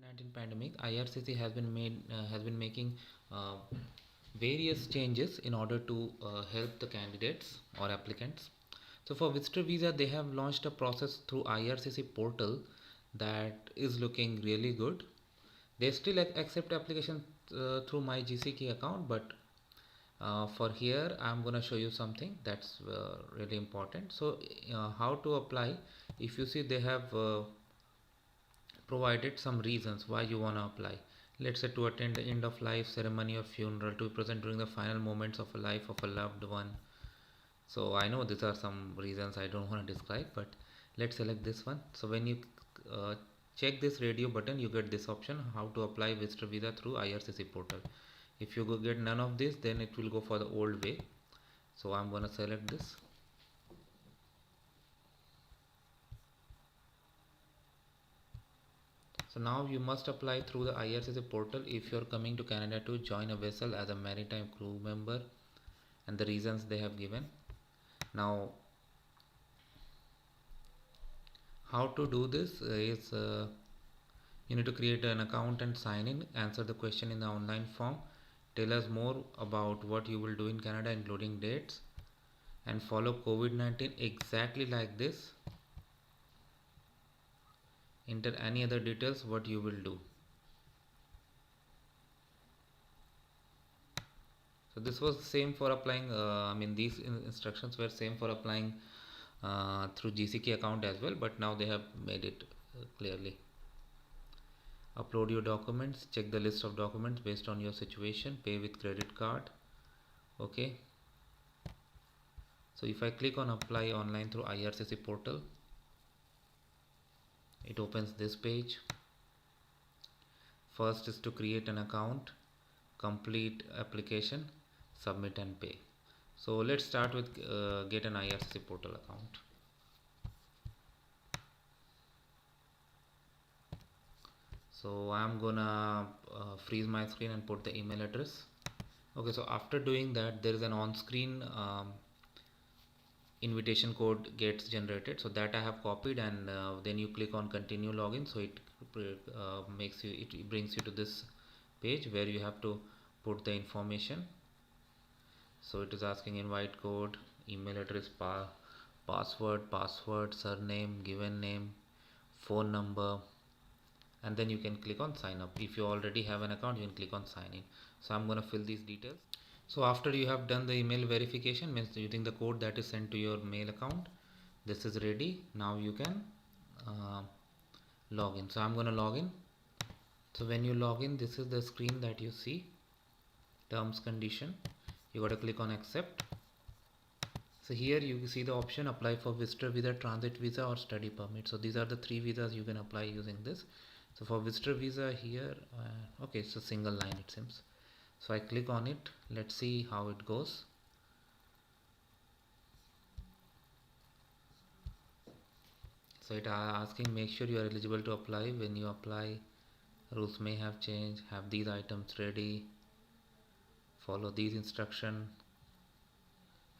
COVID-19 pandemic, IRCC has been making uh, various changes in order to help the candidates or applicants. So for visitor visa, they have launched a process through IRCC portal that is looking really good. They still accept applications through my GCK account, but for here I'm gonna show you something that's really important. So how to apply? If you see, they have provided some reasons why you want to apply. Let's say to attend the end of life ceremony or funeral, to be present during the final moments of a life of a loved one. So I know these are some reasons I don't want to describe, but let's select this one. So when you uh, check this radio button, you get this option, how to apply visitor visa through IRCC portal. If you get none of this, then it will go for the old way. So I'm gonna select this. So now you must apply through the IRCC portal if you are coming to Canada to join a vessel as a maritime crew member, and the reasons they have given. Now how to do this is you need to create an account and sign in, answer the question in the online form, tell us more about what you will do in Canada including dates, and follow COVID-19 exactly like this. Enter any other details what you will do. So this was same for applying, these instructions were same for applying through GCK account as well, but now they have made it clearly. Upload your documents, check the list of documents based on your situation, pay with credit card. Okay. So if I click on apply online through IRCC portal, it opens this page. First is to create an account, complete application, submit and pay. So let's start with get an IRCC portal account. So I'm gonna freeze my screen and put the email address. Okay, so after doing that, there is an on-screen invitation code gets generated, so that I have copied, and then you click on continue login. So it it brings you to this page where you have to put the information. So it is asking invite code, email address, password, surname, given name, phone number, and then you can click on sign up. If you already have an account, you can click on sign in. So I'm going to fill these details. So after you have done the email verification, means using the code that is sent to your mail account, this is ready. Now you can log in. So I'm going to log in. So when you log in, this is the screen that you see, terms condition. You got to click on accept. So here you see the option apply for visitor visa, transit visa or study permit. So these are the three visas you can apply using this. So for visitor visa here, okay, it's a single line it seems. So I click on it. Let's see how it goes. So it asking make sure you are eligible to apply. When you apply, rules may have changed, have these items ready, follow these instructions,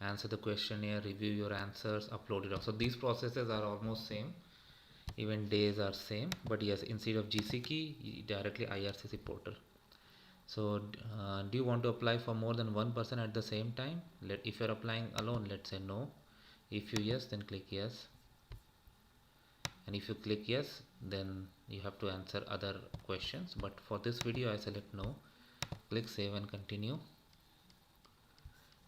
answer the questionnaire, review your answers, upload it. So these processes are almost same, even days are same, but yes, instead of GCK, directly IRCC portal. So do you want to apply for more than one person at the same time? If you're applying alone, let's say no. If you yes, then click yes, and if you click yes, then you have to answer other questions, but for this video I select no. Click save and continue.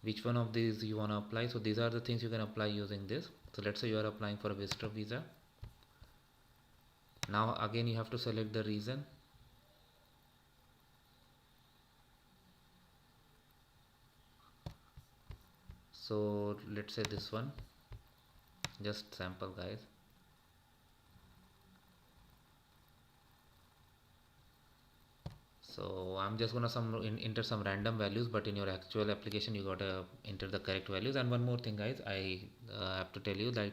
Which one of these you want to apply? So these are the things you can apply using this. So let's say you are applying for a visitor visa. Now again you have to select the reason. So let's say this one, just sample guys. So I'm just gonna enter some random values, but in your actual application you gotta enter the correct values. And one more thing guys, I have to tell you that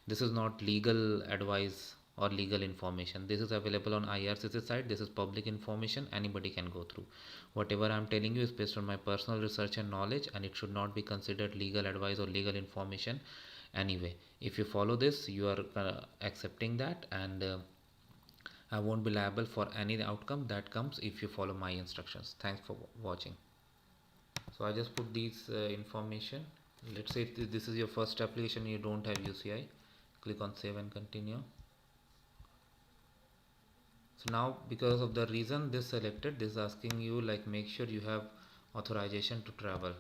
this is not legal advice or legal information. This is available on IRCC site. This is public information, anybody can go through. Whatever I'm telling you is based on my personal research and knowledge, and it should not be considered legal advice or legal information anyway. If you follow this, you are accepting that, and I won't be liable for any outcome that comes if you follow my instructions. Thanks for watching. So I just put these information. Let's say if this is your first application, you don't have UCI, click on save and continue. So now because of the reason this selected, this is asking you like make sure you have authorization to travel.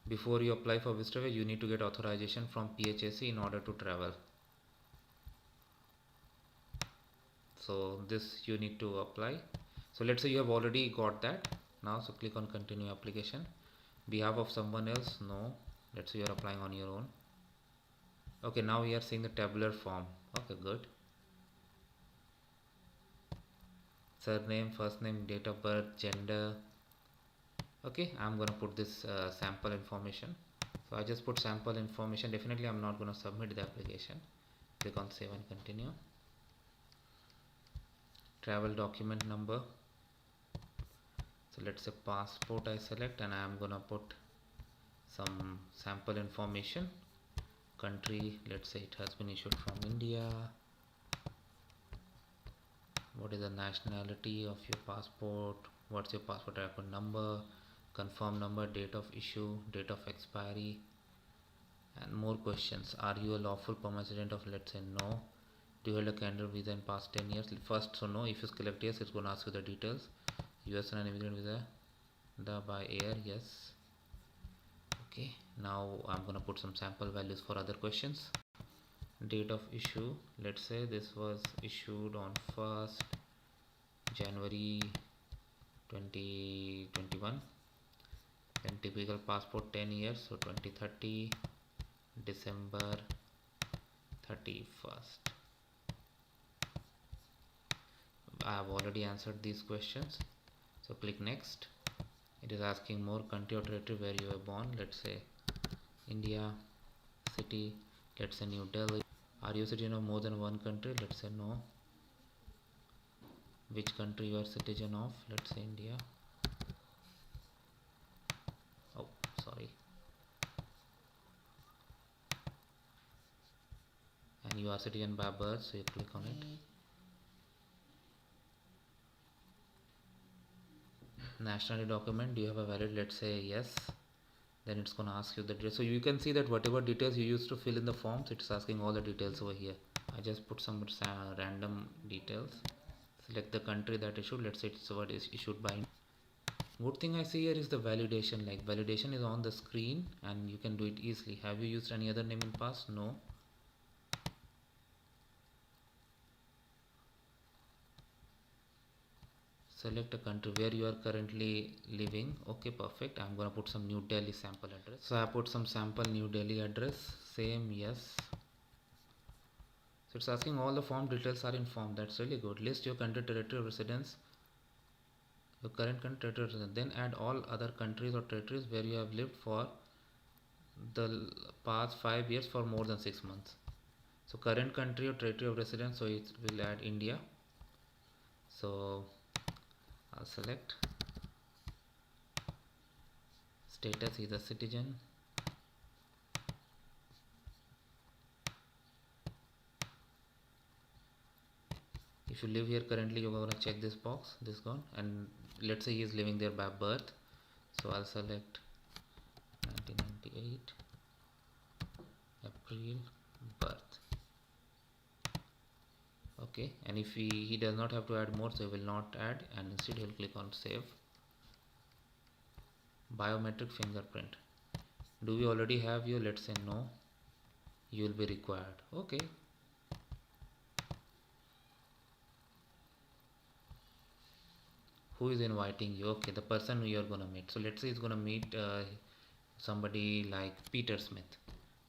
Before you apply for visitor, you need to get authorization from PHAC in order to travel. So this you need to apply. So let's say you have already got that now, so click on continue application. Behalf of someone else, no. Let's say you are applying on your own. Okay, now we are seeing the tabular form. Okay, good. Surname, first name, date of birth, gender. Okay, I'm gonna put this sample information. So I just put sample information. Definitely I'm not gonna submit the application. Click on save and continue. Travel document number. So let's say passport I select, and I am gonna put some sample information. Country, let's say it has been issued from India. What is the nationality of your passport? What's your passport record number? Confirm number, date of issue, date of expiry, and more questions. Are you a lawful permanent resident of, let's say, no. Do you hold a candidate visa in past 10 years? First, so no. If you select yes, it's going to ask you the details. US and immigrant visa, the by air, yes. Okay, now I'm going to put some sample values for other questions. Date of issue, let's say this was issued on 1st January 2021. Then typical passport 10 years, so 2030 December 31st. I have already answered these questions, so click next. It is asking more country or territory where you were born. Let's say India, city, let's say New Delhi. Are you a citizen of more than one country? Let's say no. Which country you are citizen of? Let's say India. Oh, sorry. And you are citizen by birth, so you click on it. Nationality document, do you have a valid? Let's say yes. Then it's gonna ask you the details. So you can see that whatever details you used to fill in the forms, it's asking all the details over here. I just put some random details. Select the country that issued. Let's say it's what is issued by. Good thing I see here is the validation. Like validation is on the screen and you can do it easily. Have you used any other name in past? No. Select a country where you are currently living. Okay, perfect. I'm gonna put some New Delhi sample address. So I put some sample New Delhi address. Same, yes. So it's asking all the form details are in form. That's really good. List your country, territory of residence, your current country, territory of residence. Then add all other countries or territories where you have lived for the past 5 years for more than 6 months. So current country or territory of residence, so it will add India. So I'll select status is a citizen. If you live here currently, you're going to check this box, this gone, and let's say he is living there by birth, so I'll select 1998 April birth. Okay, and if he does not have to add more, so he will not add, and instead he'll click on save. Biometric fingerprint, do we already have you? Let's say no, you will be required. Okay, who is inviting you? Okay, the person who you are gonna meet. So let's say he's gonna meet somebody like Peter Smith.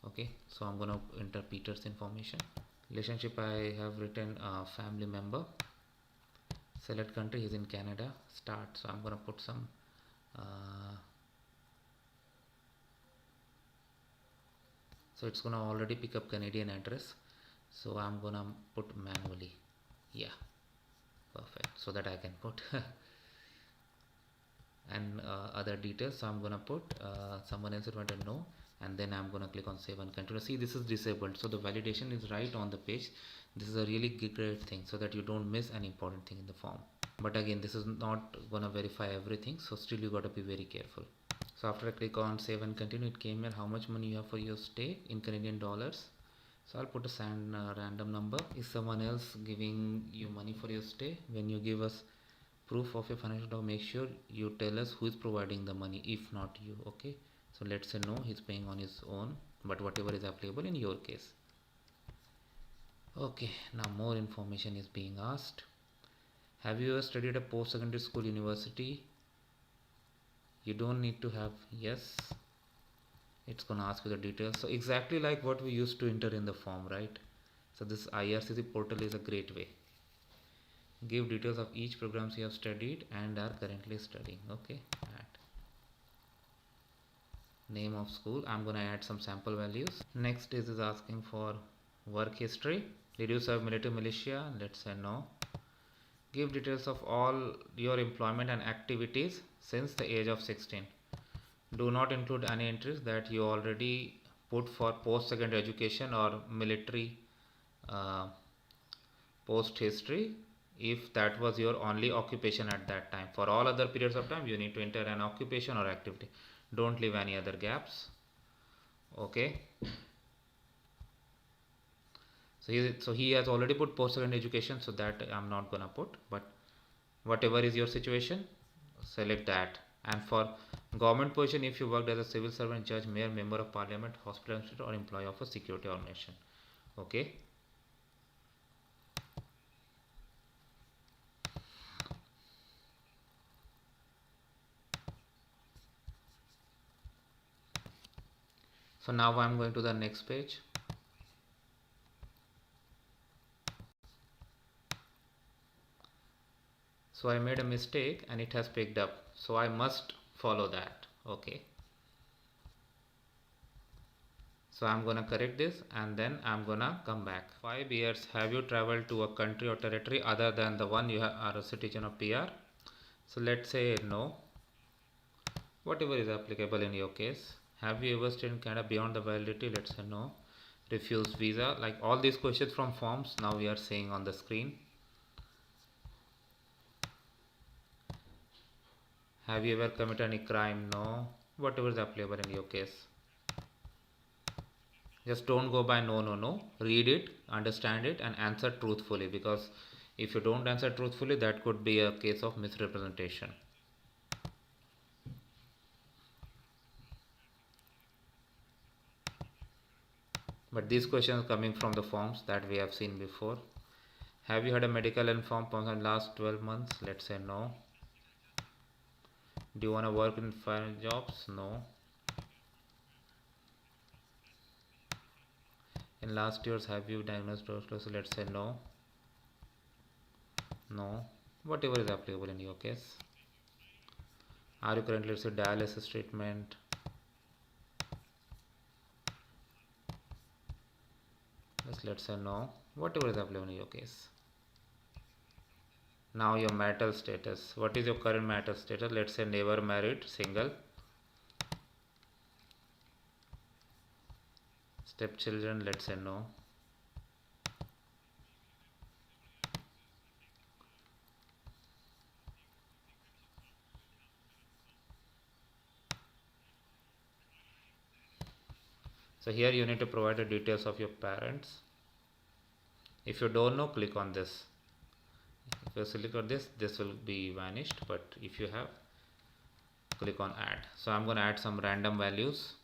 Okay, so I'm gonna enter Peter's information. Relationship, I have written family member. Select country, he's in Canada. Start, so I'm gonna put some so it's gonna already pick up Canadian address, so I'm gonna put manually. Yeah, perfect, so that I can put and other details. So I'm gonna put someone else would want to know, and then I'm gonna click on save and continue. See, this is disabled, so the validation is right on the page. This is a really great thing so that you don't miss any important thing in the form. But again, this is not gonna verify everything, so still you gotta be very careful. So after I click on save and continue, it came here how much money you have for your stay in Canadian dollars. So I'll put a random number. Is someone else giving you money for your stay? When you give us proof of your financial document, make sure you tell us who is providing the money, if not you. Okay, so let's say no, he's paying on his own, but whatever is applicable in your case. Okay, now more information is being asked. Have you ever studied a post-secondary school, university? You don't need to have yes. It's gonna ask you the details. So exactly like what we used to enter in the form, right? So this IRCC portal is a great way. Give details of each programs you have studied and are currently studying. Okay, add name of school. I'm gonna add some sample values. Next is asking for work history. Did you serve military, militia? Let's say no. Give details of all your employment and activities since the age of 16. Do not include any entries that you already put for post-secondary education or military post history, if that was your only occupation at that time. For all other periods of time, you need to enter an occupation or activity. Don't leave any other gaps. Okay. So he has already put post-secondary education, so that I'm not gonna put, but whatever is your situation, select that. And for government position, if you worked as a civil servant, judge, mayor, member of parliament, hospital administrator, or employee of a security organization. Okay. So now I'm going to the next page. So I made a mistake and it has picked up, so I must follow that. Okay, so I'm gonna correct this and then I'm gonna come back. 5 years, have you traveled to a country or territory other than the one you are a citizen or PR? So let's say no, whatever is applicable in your case. Have you ever stayed in Canada beyond the validity? Let's say no. Refuse visa, like all these questions from forms now we are seeing on the screen. Have you ever committed any crime? No. Whatever is applicable in your case. Just don't go by no. Read it, understand it, and answer truthfully, because if you don't answer truthfully, that could be a case of misrepresentation. But these questions coming from the forms that we have seen before. Have you had a medical informed in the last 12 months? Let's say no. Do you want to work in fire jobs? No. In last years, have you diagnosed tuberculosis? Let's say no. No. Whatever is applicable in your case. Are you currently receiving dialysis treatment? Let's say no. Whatever is applicable in your case. Now your marital status. What is your current marital status? Let's say never married, single. Stepchildren, let's say no. So here you need to provide the details of your parents. If you don't know, click on this. If you select on this will be vanished, but if you have, click on add. So I'm going to add some random values.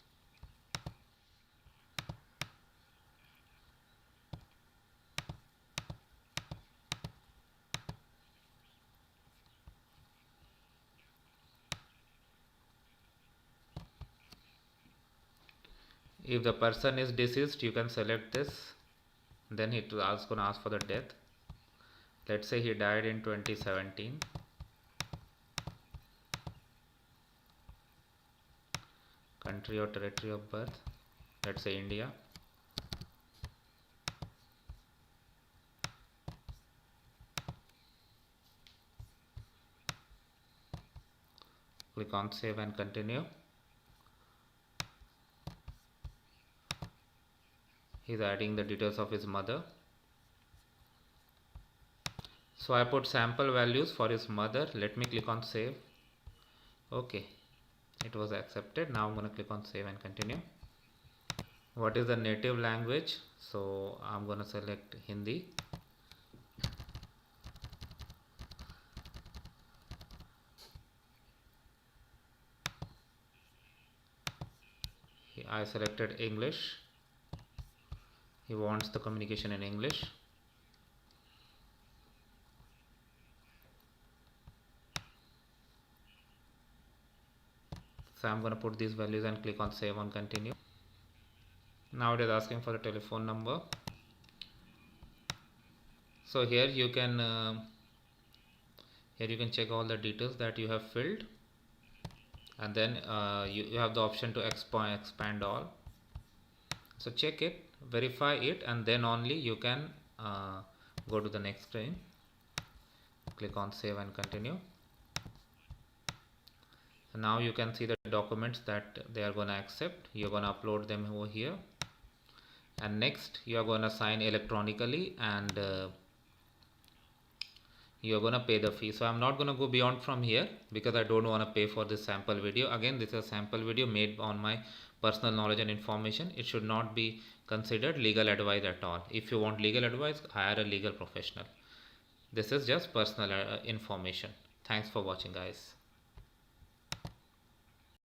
If the person is deceased, you can select this. Then it will also gonna ask for the death. Let's say he died in 2017. Country or territory of birth, let's say India. Click on save and continue. He's adding the details of his mother. So I put sample values for his mother. Let me click on save. Okay, it was accepted. Now I'm going to click on save and continue. What is the native language? So I'm going to select Hindi. I selected English. He wants the communication in English. So I'm going to put these values and click on save and continue. Now it is asking for the telephone number. So here you can check all the details that you have filled, and then you have the option to expand all. So check it, verify it, and then only you can go to the next screen. Click on save and continue. So now you can see the documents that they are going to accept. You're going to upload them over here, and next you are going to sign electronically, and you're going to pay the fee. So I'm not going to go beyond from here because I don't want to pay for this sample video. Again, this is a sample video made on my personal knowledge and information. It should not be considered legal advice at all. If you want legal advice, hire a legal professional. This is just personal information. Thanks for watching, guys.